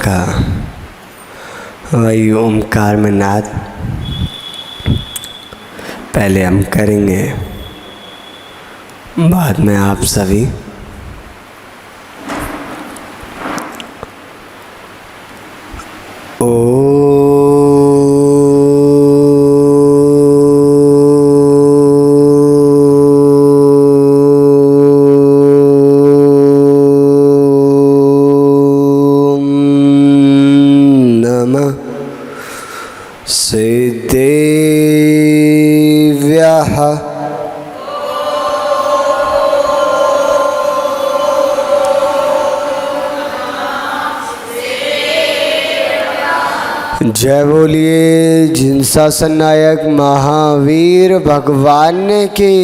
का वही ओमकार में नाद पहले हम करेंगे, बाद में आप सभी। सिद्धेभ्यः जय बोलिए जिनशासन नायक महावीर भगवान की।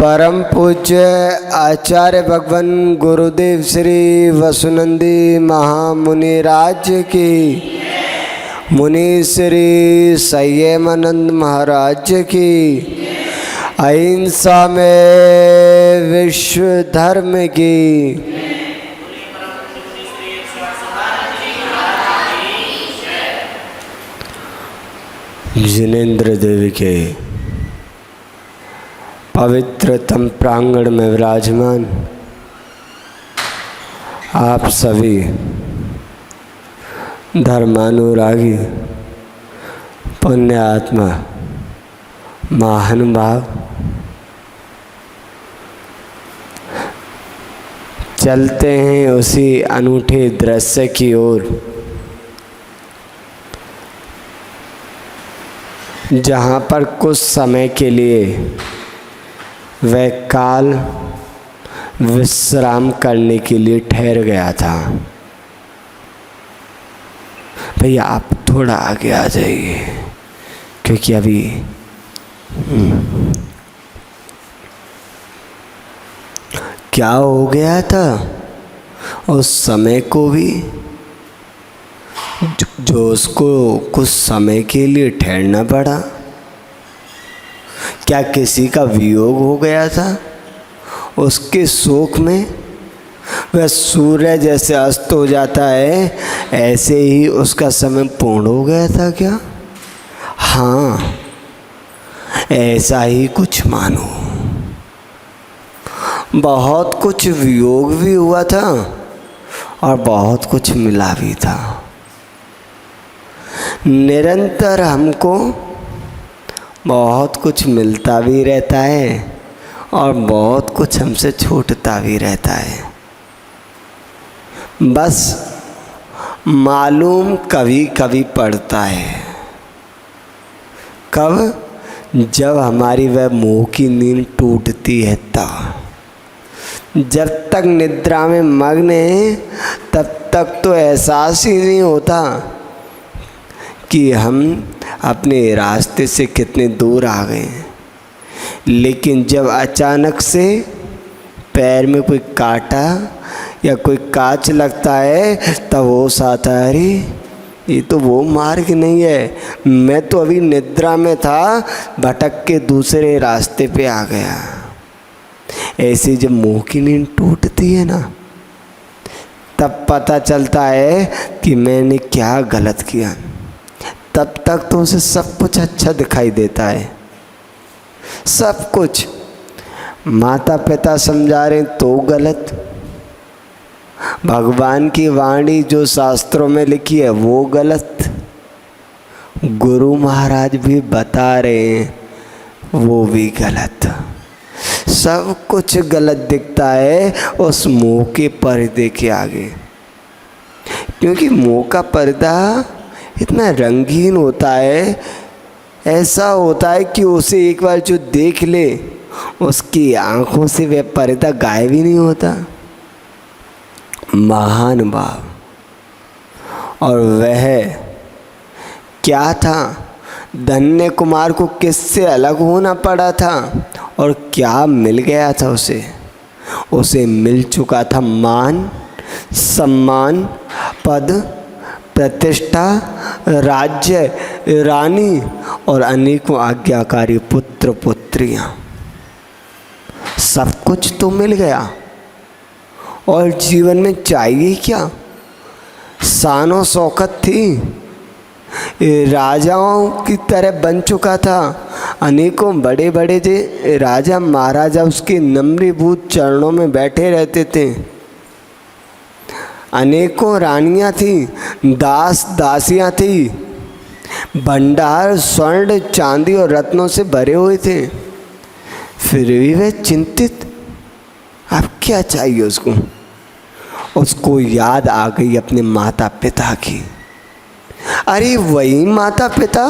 परम पूज्य आचार्य भगवान गुरुदेव श्री वसुनंदी महामुनि राज्य की। मुनि श्री संयमानंद महाराज की। अहिंसा में विश्व धर्म की। जिनेंद्र देवी के पवित्रतम प्रांगण में विराजमान आप सभी धर्मानुरागी पुण्य आत्मा महानुभाव, चलते हैं उसी अनूठे दृश्य की ओर जहाँ पर कुछ समय के लिए वह काल विश्राम करने के लिए ठहर गया था। भैया आप थोड़ा आगे आ जाइए, क्योंकि अभी क्या हो गया था उस समय को भी जो उसको कुछ समय के लिए ठहरना पड़ा। क्या किसी का वियोग हो गया था? उसके शोक में वह सूर्य जैसे अस्त हो जाता है, ऐसे ही उसका समय पूर्ण हो गया था क्या? हाँ, ऐसा ही कुछ मानो। बहुत कुछ वियोग भी हुआ था और बहुत कुछ मिला भी था। निरंतर हमको बहुत कुछ मिलता भी रहता है और बहुत कुछ हमसे छूटता भी रहता है। बस मालूम कभी कभी पड़ता है। कब? जब हमारी वह मोह की नींद टूटती है तब। जब तक निद्रा में मग्न है तब तक तो एहसास ही नहीं होता कि हम अपने रास्ते से कितने दूर आ गए। लेकिन जब अचानक से पैर में कोई कांटा या कोई कांच लगता है तब होश आता है, अरे ये तो वो मार्ग नहीं है, मैं तो अभी निद्रा में था, भटक के दूसरे रास्ते पे आ गया। ऐसे जब मोह की नींद टूटती है ना, तब पता चलता है कि मैंने क्या गलत किया। तब तक तो उसे सब कुछ अच्छा दिखाई देता है, सब कुछ। माता पिता समझा रहे तो गलत, भगवान की वाणी जो शास्त्रों में लिखी है वो गलत, गुरु महाराज भी बता रहे हैं वो भी गलत। सब कुछ गलत दिखता है उस मोह के पर्दे के आगे, क्योंकि मोह का पर्दा इतना रंगीन होता है, ऐसा होता है कि उसे एक बार जो देख ले उसकी आंखों से वह पर्दा गायब ही नहीं होता। महान भाव। और वह क्या था? धन्य कुमार को किससे अलग होना पड़ा था और क्या मिल गया था उसे? उसे मिल चुका था मान, सम्मान, पद, प्रतिष्ठा, राज्य, रानी और अनेकों आज्ञाकारी पुत्र पुत्रियां। सब कुछ तो मिल गया और जीवन में चाहिए क्या? शानो शौकत थी, राजाओं की तरह बन चुका था। अनेकों बड़े बड़े जे राजा महाराजा उसके नम्रीभूत चरणों में बैठे रहते थे। अनेकों रानियां थी, दास दासियां थी, भंडार स्वर्ण चांदी और रत्नों से भरे हुए थे। फिर भी वह चिंतित, अब क्या चाहिए उसको। उसको याद आ गई अपने माता पिता की। अरे वही माता पिता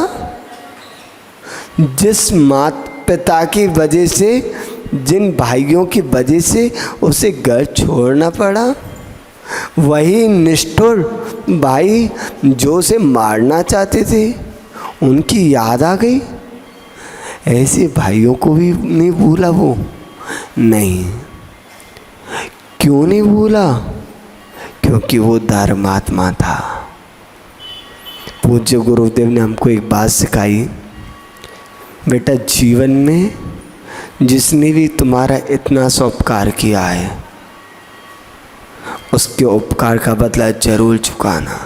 जिस माता पिता की वजह से, जिन भाइयों की वजह से उसे घर छोड़ना पड़ा, वही निष्ठुर भाई जो उसे मारना चाहते थे, उनकी याद आ गई। ऐसे भाइयों को भी नहीं भूला वो? नहीं। क्यों नहीं भूला? क्योंकि वो धर्मात्मा था। पूज्य गुरुदेव ने हमको एक बात सिखाई, बेटा जीवन में जिसने भी तुम्हारा इतना सा उपकार किया है, उसके उपकार का बदला जरूर चुकाना।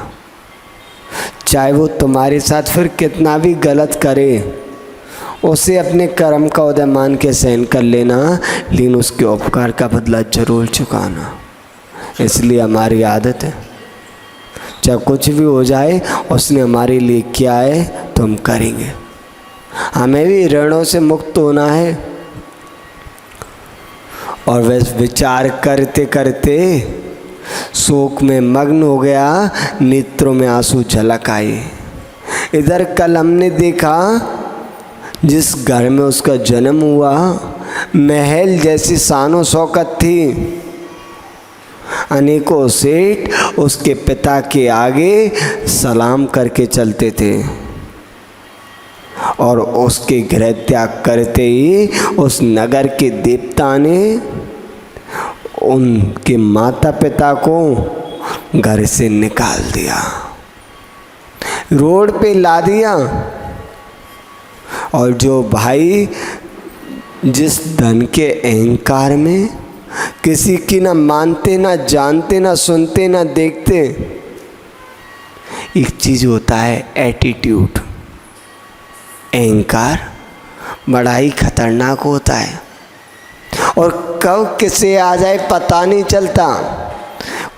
चाहे वो तुम्हारे साथ फिर कितना भी गलत करे, उसे अपने कर्म का उदय मान के सहन कर लेना, लेकिन उसके उपकार का बदला जरूर चुकाना। इसलिए हमारी आदत है, चाहे कुछ भी हो जाए, उसने हमारे लिए किया है तो हम करेंगे। हमें भी ऋणों से मुक्त होना है। और वह विचार करते करते शोक में मग्न हो गया, नेत्रों में आंसू झलक आए। इधर कल हमने देखा जिस घर में उसका जन्म हुआ, महल जैसी शानो शौकत थी। अनेकों सेठ उसके पिता के आगे सलाम करके चलते थे, और उसके गृह त्याग करते ही उस नगर के देवता ने उनके माता पिता को घर से निकाल दिया, रोड पे ला दिया। और जो भाई जिस धन के अहंकार में किसी की ना मानते, ना जानते, ना सुनते, ना देखते, एक चीज होता है एटीट्यूड, अहंकार, बड़ा ही खतरनाक होता है। और कब किसे आ जाए पता नहीं चलता,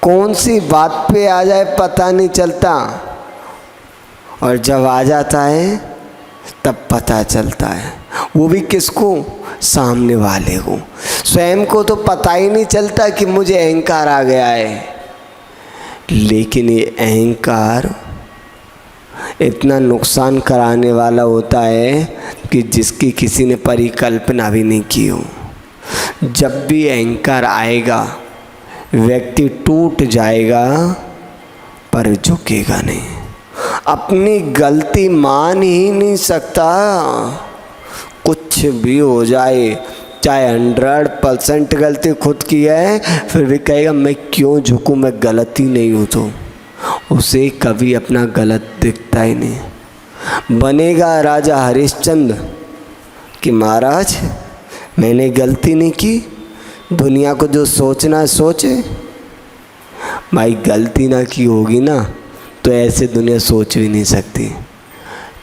कौन सी बात पे आ जाए पता नहीं चलता, और जब आ जाता है तब पता चलता है। वो भी किसको? सामने वाले को। स्वयं को तो पता ही नहीं चलता कि मुझे अहंकार आ गया है, लेकिन ये अहंकार इतना नुकसान कराने वाला होता है कि जिसकी किसी ने परिकल्पना भी नहीं की हो। जब भी अहंकार आएगा, व्यक्ति टूट जाएगा पर झुकेगा नहीं, अपनी गलती मान ही नहीं सकता। कुछ भी हो जाए, चाहे 100% गलती खुद की है, फिर भी कहेगा मैं क्यों झुकूं, मैं गलती नहीं हूँ। तो उसे कभी अपना गलत दिखता ही नहीं। बनेगा राजा हरिश्चंद्र कि महाराज मैंने गलती नहीं की, दुनिया को जो सोचना है सोचे। भाई गलती ना की होगी ना तो ऐसे दुनिया सोच भी नहीं सकती।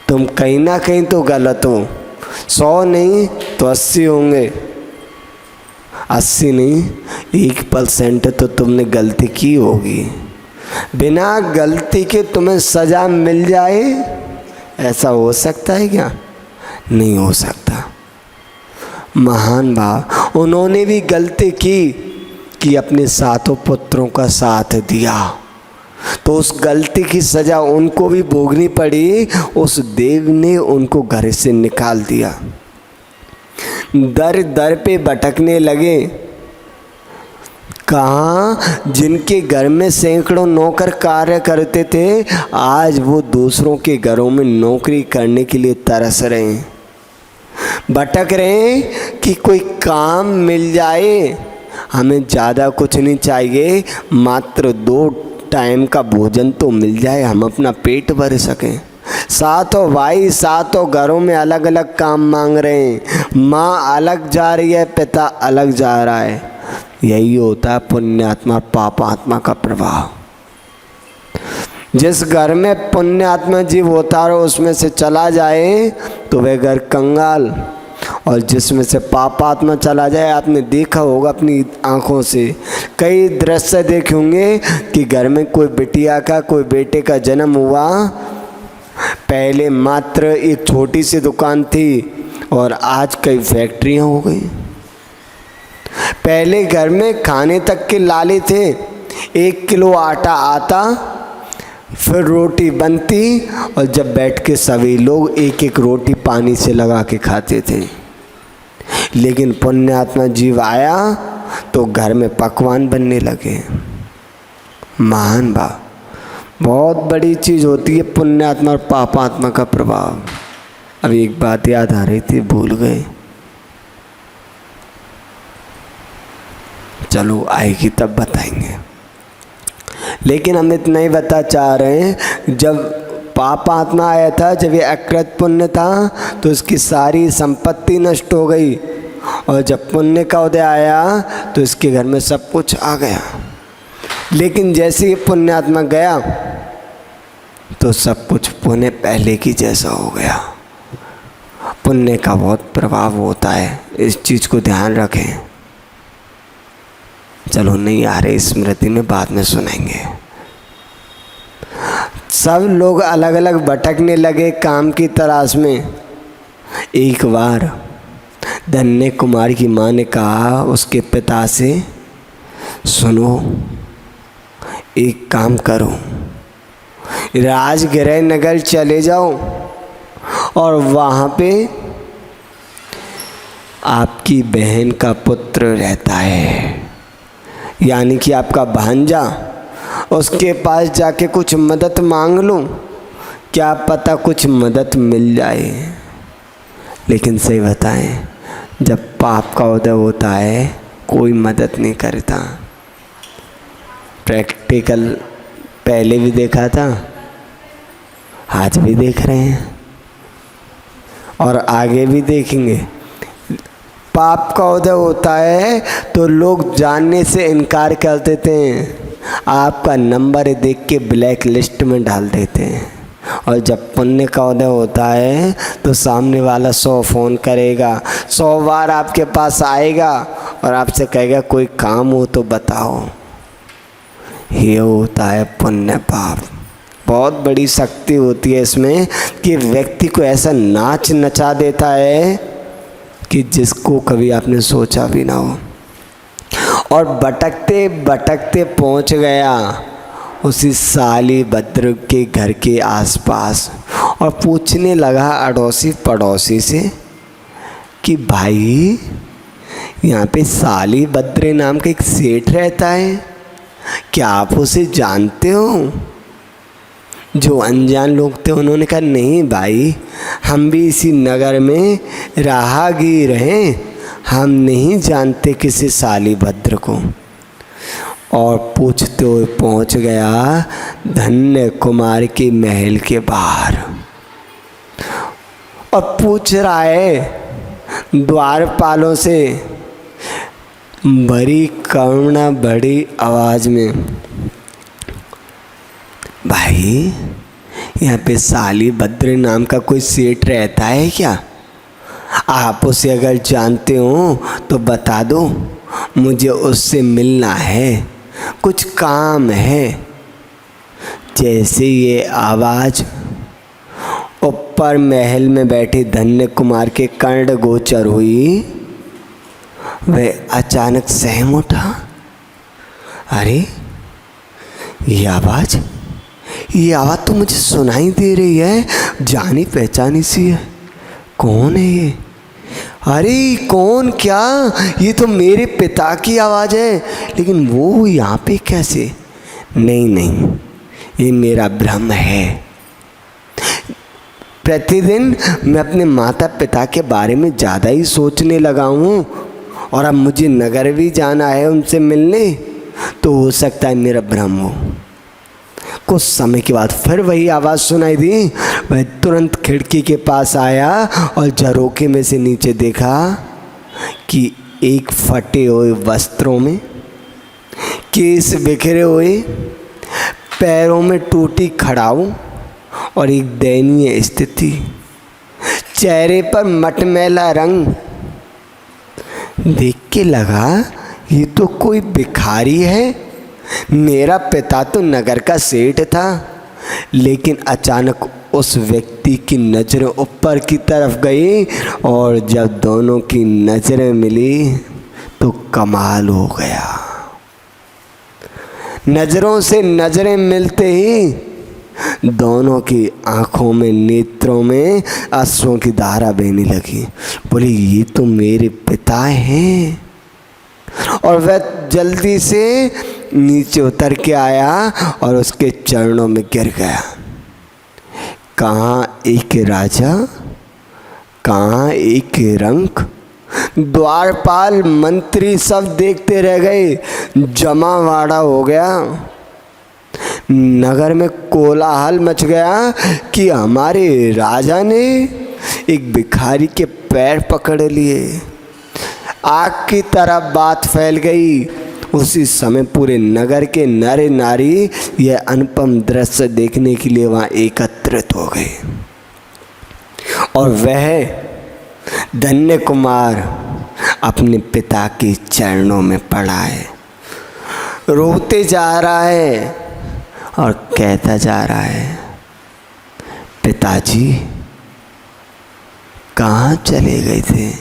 तुम कहीं ना कहीं तो गलत हो, 100 नहीं तो 80 होंगे, 80 नहीं 1% तो तुमने गलती की होगी। बिना गलती के तुम्हें सज़ा मिल जाए, ऐसा हो सकता है क्या? नहीं हो सकता। महान भाव उन्होंने भी गलती की कि अपने 7 पुत्रों का साथ दिया, तो उस गलती की सज़ा उनको भी भोगनी पड़ी। उस देव ने उनको घर से निकाल दिया, दर दर पे भटकने लगे। कहाँ जिनके घर में सैकड़ों नौकर कार्य करते थे, आज वो दूसरों के घरों में नौकरी करने के लिए तरस रहे हैं, भटक रहे हैं कि कोई काम मिल जाए। हमें ज़्यादा कुछ नहीं चाहिए, मात्र 2 टाइम का भोजन तो मिल जाए, हम अपना पेट भर सकें। 7 भाई 7 घरों में अलग अलग काम मांग रहे हैं, माँ अलग जा रही है, पिता अलग जा रहा है। यही होता है पुण्यात्मा पापात्मा का प्रभाव। जिस घर में पुण्य आत्मा जीव होता है उसमें से चला जाए तो वह घर कंगाल, और जिसमें से पापात्मा चला जाए, आपने देखा होगा अपनी आंखों से, कई दृश्य देखे होंगे कि घर में कोई बिटिया का, कोई बेटे का जन्म हुआ, पहले मात्र एक छोटी सी दुकान थी और आज कई फैक्ट्रियां हो गई। पहले घर में खाने तक के लाले थे, 1 किलो आटा आता, फिर रोटी बनती, और जब बैठ के सभी लोग एक एक रोटी पानी से लगा के खाते थे। लेकिन पुण्यात्मा जीव आया तो घर में पकवान बनने लगे। महान भाव, बहुत बड़ी चीज़ होती है पुण्यात्मा और पापात्मा का प्रभाव। अब एक बात याद आ रही थी, भूल गए, चलो आएगी तब बताएंगे। लेकिन हम इतना ही बता चाह रहे हैं, जब पापात्मा आया था, जब ये अकृत पुण्य था तो इसकी सारी संपत्ति नष्ट हो गई, और जब पुण्य का उदय आया तो इसके घर में सब कुछ आ गया। लेकिन जैसे ही पुण्यात्मा गया तो सब कुछ पुण्य पहले की जैसा हो गया। पुण्य का बहुत प्रभाव होता है, इस चीज़ को ध्यान रखें। चलो नहीं आ रहे स्मृति में, बाद में सुनेंगे। सब लोग अलग अलग भटकने लगे काम की तलाश में। एक बार धन्य कुमार की माँ ने कहा उसके पिता से, सुनो एक काम करो, राजगृह नगर चले जाओ और वहाँ पे आपकी बहन का पुत्र रहता है, यानी कि आपका भांजा, उसके पास जाके कुछ मदद मांग लो, क्या पता कुछ मदद मिल जाए। लेकिन सही बताएं, जब पाप का उदय होता है कोई मदद नहीं करता। प्रैक्टिकल पहले भी देखा था, आज भी देख रहे हैं और आगे भी देखेंगे। पाप का उदय होता है तो लोग जानने से इनकार कर देते हैं, आपका नंबर देख के ब्लैक लिस्ट में डाल देते हैं। और जब पुण्य का उदय होता है तो सामने वाला 100 फ़ोन करेगा, 100 बार आपके पास आएगा और आपसे कहेगा कोई काम हो तो बताओ। ये होता है पुण्य पाप। बहुत बड़ी शक्ति होती है इसमें कि व्यक्ति को ऐसा नाच नचा देता है कि जिसको कभी आपने सोचा भी ना हो। और भटकते भटकते पहुंच गया उसी साली भद्र के घर के आसपास और पूछने लगा अड़ोसी पड़ोसी से कि भाई यहाँ पे साली भद्र नाम का एक सेठ रहता है, क्या आप उसे जानते हो? जो अनजान लोग थे उन्होंने कहा नहीं भाई, हम भी इसी नगर में राहगीर हैं, हम नहीं जानते किसी साली भद्र को। और पूछते हुए पहुंच गया धन्य कुमार के महल के बाहर और पूछ रहा है द्वारपालों से बड़ी करुणा बड़ी आवाज़ में, भाई यहाँ पे साली भद्र नाम का कोई सेठ रहता है क्या? आप उसे अगर जानते हो तो बता दो, मुझे उससे मिलना है, कुछ काम है। जैसे ये आवाज़ ऊपर महल में बैठे धन्य कुमार के कर्ण गोचर हुई, वह अचानक सहम उठा। अरे ये आवाज़ तो मुझे सुनाई दे रही है, जानी पहचानी सी है। कौन है ये? अरे कौन क्या, ये तो मेरे पिता की आवाज़ है, लेकिन वो यहाँ पे कैसे? नहीं, ये मेरा भ्रम है। प्रतिदिन मैं अपने माता पिता के बारे में ज़्यादा ही सोचने लगा हूँ और अब मुझे नगर भी जाना है उनसे मिलने, तो हो सकता है मेरा भ्रम हो। कुछ समय के बाद फिर वही आवाज़ सुनाई दी। वह तुरंत खिड़की के पास आया और झरोखे में से नीचे देखा कि एक फटे हुए वस्त्रों में, केस बिखरे हुए, पैरों में टूटी खड़ाऊ और एक दयनीय स्थिति, चेहरे पर मटमैला रंग। देख के लगा ये तो कोई भिखारी है। मेरा पिता तो नगर का सेठ था। लेकिन अचानक उस व्यक्ति की नज़रें ऊपर की तरफ गई और जब दोनों की नज़रें मिली तो कमाल हो गया। नज़रों से नज़रें मिलते ही दोनों की आंखों में, नेत्रों में आंसुओं की धारा बहने लगी। बोली ये तो मेरे पिता हैं। और वह जल्दी से नीचे उतर के आया और उसके चरणों में गिर गया। कहाँ एक राजा, कहाँ एक रंक। द्वारपाल मंत्री सब देखते रह गए। जमावाड़ा हो गया। नगर में कोलाहल मच गया कि हमारे राजा ने एक भिखारी के पैर पकड़ लिए। आग की तरह बात फैल गई। उसी समय पूरे नगर के नर नारी यह अनुपम दृश्य देखने के लिए वहाँ एकत्रित हो गए। और वह धन्य कुमार अपने पिता के चरणों में पड़ा है, रोते जा रहा है और कहता जा रहा है, पिताजी कहाँ चले गए थे?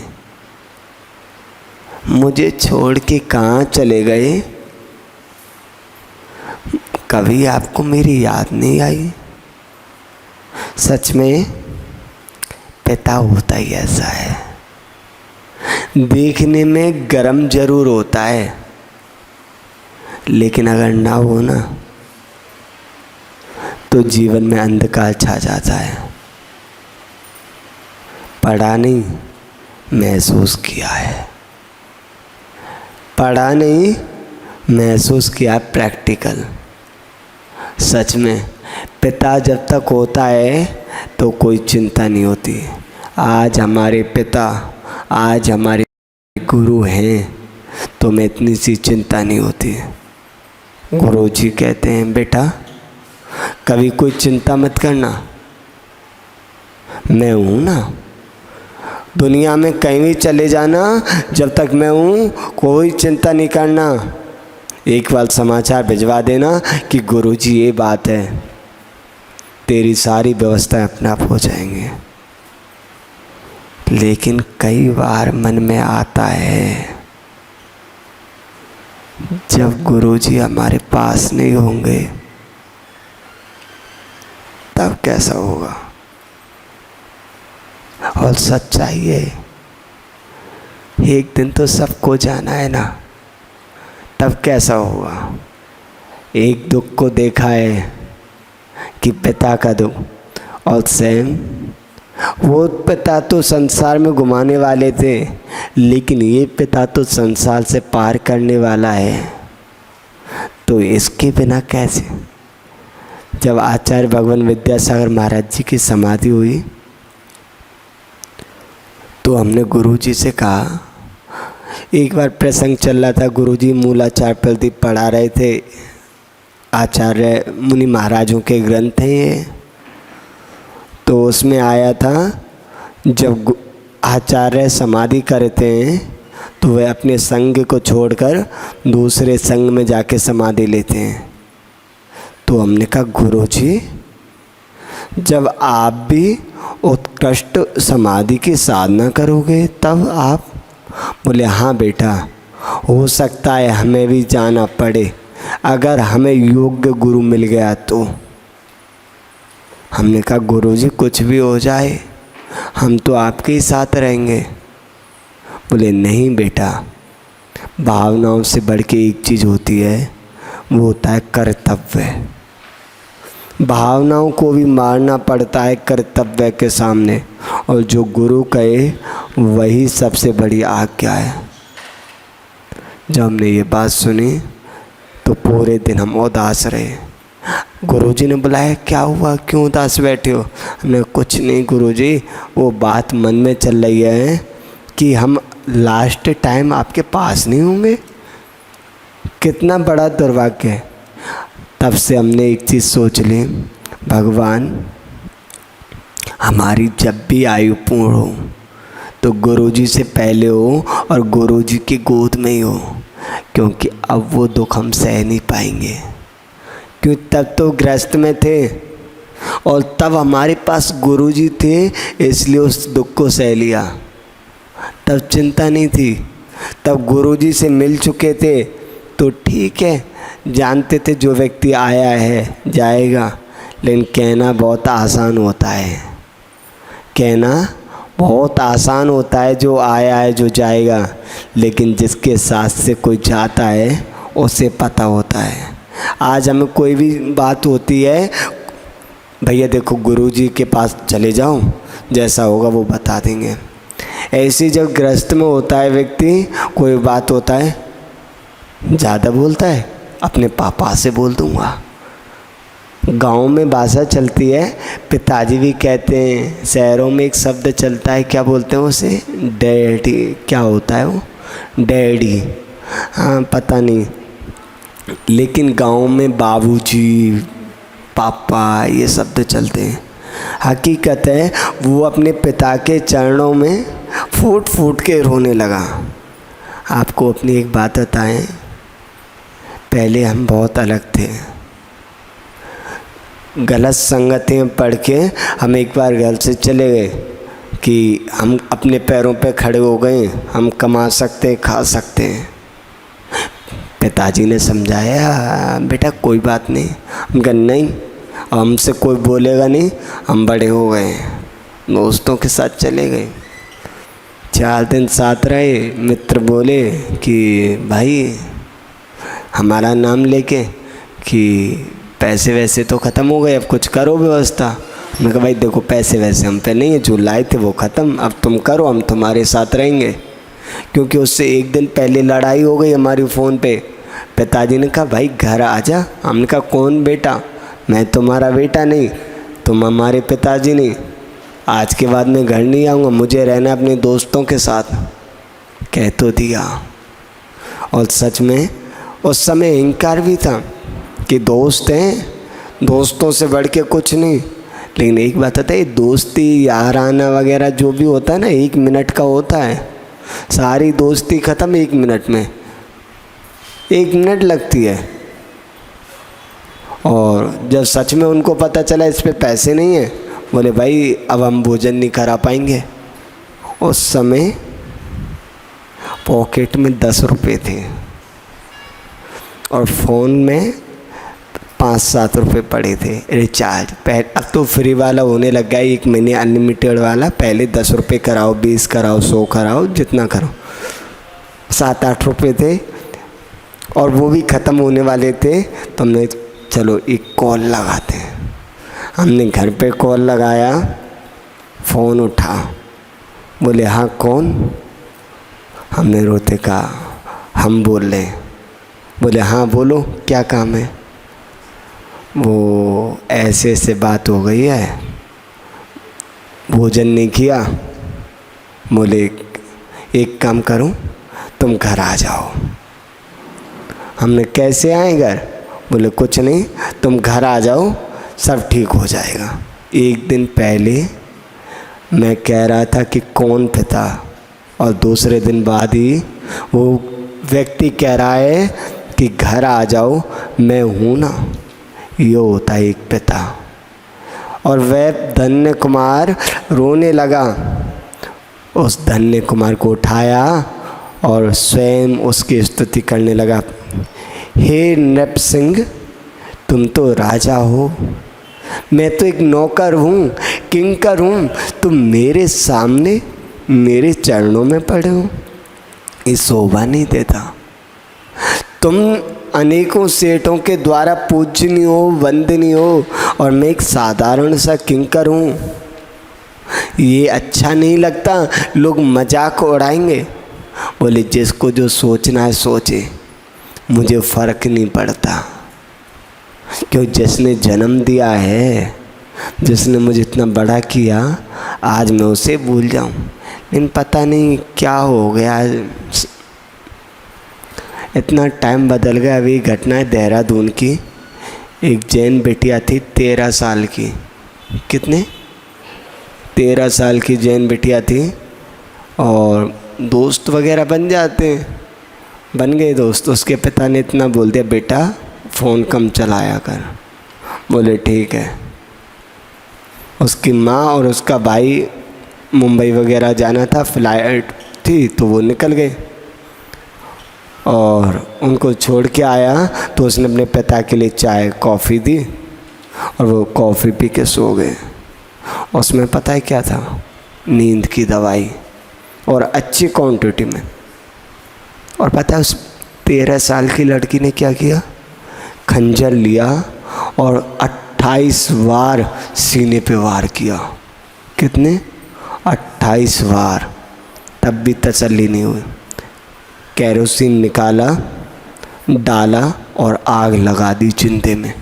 मुझे छोड़ के कहाँ चले गए? कभी आपको मेरी याद नहीं आई? सच में पिता होता ही ऐसा है, देखने में गरम जरूर होता है, लेकिन अगर ना हो ना तो जीवन में अंधकार छा जाता है। पढ़ा नहीं, महसूस किया है। पढ़ा नहीं, महसूस किया प्रैक्टिकल। सच में पिता जब तक होता है तो कोई चिंता नहीं होती। आज हमारे पिता, आज हमारे गुरु हैं तो मैं इतनी सी चिंता नहीं होती। गुरु जी कहते हैं बेटा कभी कोई चिंता मत करना, मैं हूँ ना। दुनिया में कहीं भी चले जाना, जब तक मैं हूँ कोई चिंता नहीं करना। एक बार समाचार भिजवा देना कि गुरुजी ये बात है, तेरी सारी व्यवस्थाएं अपने आप हो जाएंगे। लेकिन कई बार मन में आता है जब गुरुजी हमारे पास नहीं होंगे तब कैसा होगा। और सच्चाई है, एक दिन तो सबको जाना है ना, तब कैसा होगा। एक दुख को देखा है कि पिता का दुख, और सेम वो पिता तो संसार में घुमाने वाले थे, लेकिन ये पिता तो संसार से पार करने वाला है। तो इसके बिना कैसे। जब आचार्य भगवान विद्यासागर महाराज जी की समाधि हुई तो हमने गुरुजी से कहा, एक बार प्रसंग चल रहा था, गुरुजी मूलाचार प्रदीप पढ़ा रहे थे। आचार्य मुनि महाराजों के ग्रंथ हैं ये। तो उसमें आया था जब आचार्य समाधि करते हैं तो वे अपने संग को छोड़कर दूसरे संग में जाके समाधि लेते हैं। तो हमने कहा गुरुजी जब आप भी उत्कृष्ट समाधि की साधना करोगे तब आप। बोले हाँ बेटा, हो सकता है हमें भी जाना पड़े, अगर हमें योग्य गुरु मिल गया तो। हमने कहा गुरुजी कुछ भी हो जाए हम तो आपके ही साथ रहेंगे। बोले नहीं बेटा, भावनाओं से बढ़ के एक चीज़ होती है, वो होता है कर्तव्य। भावनाओं को भी मारना पड़ता है कर्तव्य के सामने, और जो गुरु कहे वही सबसे बड़ी आज्ञा है। जब हमने ये बात सुनी तो पूरे दिन हम उदास रहे। गुरुजी ने बुलाया, क्या हुआ, क्यों उदास बैठे हो? हमने कुछ नहीं गुरुजी, वो बात मन में चल रही है कि हम लास्ट टाइम आपके पास नहीं होंगे। कितना बड़ा दुर्भाग्य है। तब से हमने एक चीज़ सोच ली, भगवान हमारी जब भी आयु पूर्ण हो तो गुरुजी से पहले हो और गुरुजी की गोद में ही हो, क्योंकि अब वो दुख हम सह नहीं पाएंगे। क्यों, तब तो गृहस्थ में थे और तब हमारे पास गुरुजी थे, इसलिए उस दुख को सह लिया। तब चिंता नहीं थी, तब गुरुजी से मिल चुके थे तो ठीक है, जानते थे जो व्यक्ति आया है जाएगा। लेकिन कहना बहुत आसान होता है, कहना बहुत आसान होता है, जो आया है जो जाएगा, लेकिन जिसके साथ से कोई जाता है उसे पता होता है। आज हमें कोई भी बात होती है, भैया देखो गुरुजी के पास चले जाओ, जैसा होगा वो बता देंगे। ऐसी जब गृहस्थ में होता है व्यक्ति, कोई बात होता है ज़्यादा बोलता है, अपने पापा से बोल दूँगा। गांव में भाषा चलती है, पिताजी भी कहते हैं, शहरों में एक शब्द चलता है, क्या बोलते हैं उसे, डैडी, क्या होता है वो, डैडी, हाँ पता नहीं, लेकिन गांव में बाबूजी, पापा, ये शब्द चलते हैं। हकीकत है वो अपने पिता के चरणों में फूट फूट के रोने लगा। आपको अपनी एक बात बताएं, पहले हम बहुत अलग थे, गलत संगतियाँ पढ़ के हम एक बार घर से चले गए कि हम अपने पैरों पे खड़े हो गए, हम कमा सकते हैं, खा सकते हैं। पिताजी ने समझाया, बेटा कोई बात नहीं। हम कहा नहीं, हमसे कोई बोलेगा नहीं, हम बड़े हो गए। दोस्तों के साथ चले गए, 4 दिन साथ रहे। मित्र बोले कि भाई हमारा नाम लेके कि पैसे वैसे तो ख़त्म हो गए, अब कुछ करो व्यवस्था। मैंने कहा भाई देखो पैसे वैसे हम पे नहीं है, जो लाए थे वो ख़त्म, अब तुम करो, हम तुम्हारे साथ रहेंगे। क्योंकि उससे एक दिन पहले लड़ाई हो गई हमारी फ़ोन पे। पिताजी ने कहा भाई घर आ जा। हमने कहा कौन बेटा, मैं तुम्हारा बेटा नहीं, तुम हमारे पिताजी नहीं, आज के बाद मैं घर नहीं आऊँगा, मुझे रहना अपने दोस्तों के साथ। कह तो दिया, और सच में उस समय अहंकार भी था कि दोस्त हैं, दोस्तों से बढ़ के कुछ नहीं। लेकिन एक बात होता है, दोस्ती याराना वगैरह जो भी होता है ना, 1 मिनट का होता है। सारी दोस्ती ख़त्म 1 मिनट में, 1 मिनट लगती है। और जब सच में उनको पता चला इस पे पैसे नहीं है, बोले भाई अब हम भोजन नहीं करा पाएंगे। उस समय पॉकेट में 10 रुपये थे और फ़ोन में 5-7 रुपये पड़े थे रिचार्ज। अब तो फ्री वाला होने लग गया, 1 महीने अनलिमिटेड वाला। पहले 10 रुपये कराओ, 20 कराओ, 100 कराओ, जितना करो। 7-8 रुपये थे और वो भी ख़त्म होने वाले थे। तो हमने चलो एक कॉल लगाते हैं। हमने घर पे कॉल लगाया, फ़ोन उठा, बोले हाँ कौन। हमने रोते कहा हम बोल रहे हैं। बोले हाँ बोलो क्या काम है। वो ऐसे ऐसे बात हो गई है, भोजन नहीं किया। बोले एक काम करूं, तुम घर आ जाओ। हमने कैसे आए घर। बोले कुछ नहीं, तुम घर आ जाओ, सब ठीक हो जाएगा। एक दिन पहले मैं कह रहा था कि कौन पिता, और दूसरे दिन बाद ही वो व्यक्ति कह रहा है कि घर आ जाओ, मैं हूँ ना। ये होता है एक पिता। और वह धन्य कुमार रोने लगा। उस धन्य कुमार को उठाया और स्वयं उसकी स्तुति करने लगा। हे नृप सिंह, तुम तो राजा हो, मैं तो एक नौकर हूँ, किंकर हूँ, तुम मेरे सामने मेरे चरणों में पड़े हो। ये शोभा नहीं देता। तुम अनेकों सेठों के द्वारा पूजनीय हो, वंदनीय हो, और मैं एक साधारण सा किंकर हूँ। ये अच्छा नहीं लगता, लोग मजाक उड़ाएंगे। बोले जिसको जो सोचना है सोचे, मुझे फ़र्क नहीं पड़ता। क्यों, जिसने जन्म दिया है, जिसने मुझे इतना बड़ा किया, आज मैं उसे भूल जाऊँ। लेकिन पता नहीं क्या हो गया, इतना टाइम बदल गया। अभी घटना है देहरादून की, एक जैन बिटिया थी 13 साल की। कितने? 13 साल की जैन बिटिया थी। और दोस्त वगैरह बन जाते हैं, बन गए दोस्त। उसके पिता ने इतना बोल दिया, बेटा फ़ोन कम चलाया कर। बोले ठीक है। उसकी माँ और उसका भाई मुंबई वगैरह जाना था, फ्लाइट थी, तो वो निकल गए और उनको छोड़ के आया। तो उसने अपने पिता के लिए चाय कॉफ़ी दी और वो कॉफ़ी पी के सो गए। उसमें पता है क्या था? नींद की दवाई, और अच्छी क्वांटिटी में। और पता है उस 13 साल की लड़की ने क्या किया? खंजर लिया और 28 बार सीने पे वार किया। कितने? 28 बार। तब भी तसल्ली नहीं हुई। कैरोसिन निकाला, डाला और आग लगा दी चिंते में।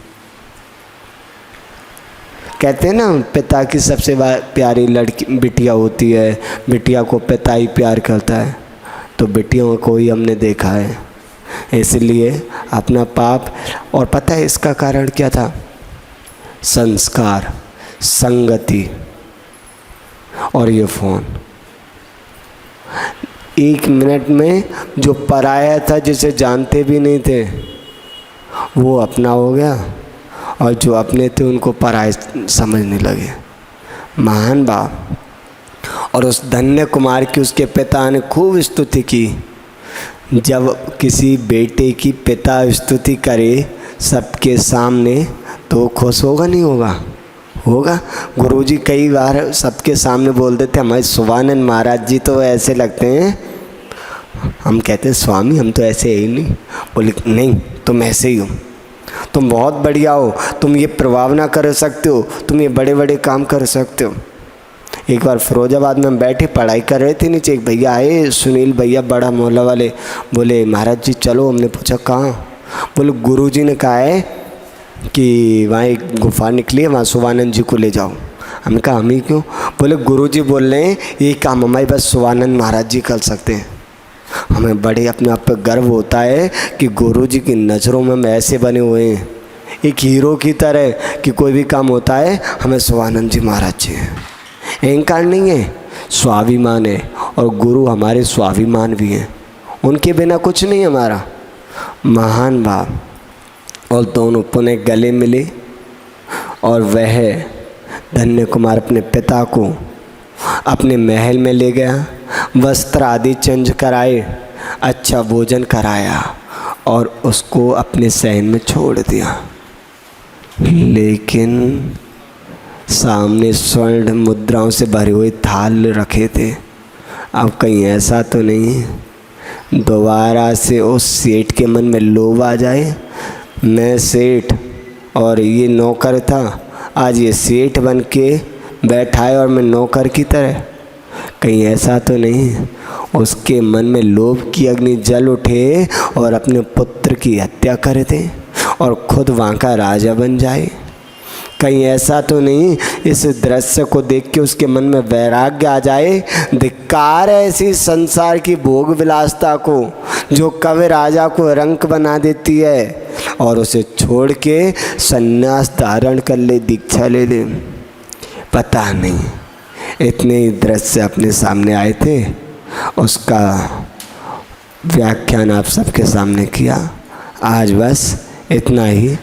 कहते हैं ना, पिता की सबसे प्यारी लड़की बिटिया होती है, बिटिया को पिता ही प्यार करता है। तो बिटियों को ही हमने देखा है, इसलिए अपना पाप। और पता है इसका कारण क्या था? संस्कार, संगति और ये फ़ोन। 1 मिनट में जो पराया था, जिसे जानते भी नहीं थे, वो अपना हो गया, और जो अपने थे उनको पराया समझने लगे। महान बाप। और उस धन्य कुमार की उसके पिता ने खूब स्तुति की। जब किसी बेटे की पिता स्तुति करे सबके सामने, तो खुश होगा नहीं होगा? होगा। गुरुजी कई बार सबके सामने बोल देते, हमारे शिवानंद महाराज जी तो ऐसे लगते हैं। हम कहते हैं स्वामी हम तो ऐसे ही नहीं। बोले नहीं, तुम ऐसे ही हो, तुम बहुत बढ़िया हो, तुम ये प्रभावना कर सकते हो, तुम ये बड़े बड़े काम कर सकते हो। एक बार फिरोजाबाद में हम बैठे पढ़ाई कर रहे थे, नीचे एक भैया आए, सुनील भैया, बड़ा मोहल्ला वाले। बोले महाराज जी चलो। हमने पूछा कहाँ? बोले गुरुजी ने कहा है कि वहाँ एक गुफा निकली है, वहाँ शिवानंद जी को ले जाओ। हमने कहा हम ही क्यों? बोले गुरुजी बोल रहे हैं ये काम हमारे बस शिवानंद महाराज जी कर सकते हैं। हमें बड़े अपने आप पर गर्व होता है कि गुरुजी की नज़रों में हम ऐसे बने हुए हैं, एक हीरो की तरह, कि कोई भी काम होता है हमें शिवानंद जी महाराज जी हैं। अहंकार नहीं है, स्वाभिमान है। और गुरु हमारे स्वाभिमान भी हैं, उनके बिना कुछ नहीं हमारा। महान बाप। और दोनों पुनः गले मिले और वह धन्य कुमार अपने पिता को अपने महल में ले गया, वस्त्र आदि चेंज कराए, अच्छा भोजन कराया और उसको अपने सहन में छोड़ दिया। लेकिन सामने स्वर्ण मुद्राओं से भरे हुए थाल रखे थे। अब कहीं ऐसा तो नहीं दोबारा से उस सेठ के मन में लोभ आ जाए, मैं सेठ और ये नौकर था, आज ये सेठ बन के बैठा है और मैं नौकर की तरह। कहीं ऐसा तो नहीं उसके मन में लोभ की अग्नि जल उठे और अपने पुत्र की हत्या कर दे और खुद वहाँ का राजा बन जाए। कहीं ऐसा तो नहीं इस दृश्य को देख के उसके मन में वैराग्य आ जाए। धिक्कार है ऐसी संसार की भोग विलासता को, जो कभी राजा को रंक बना देती है और उसे छोड़ के संन्यास धारण कर ले, दीक्षा ले ले। पता नहीं इतने ही दृश्य अपने सामने आए थे, उसका व्याख्यान आप सबके सामने किया। आज बस इतना ही।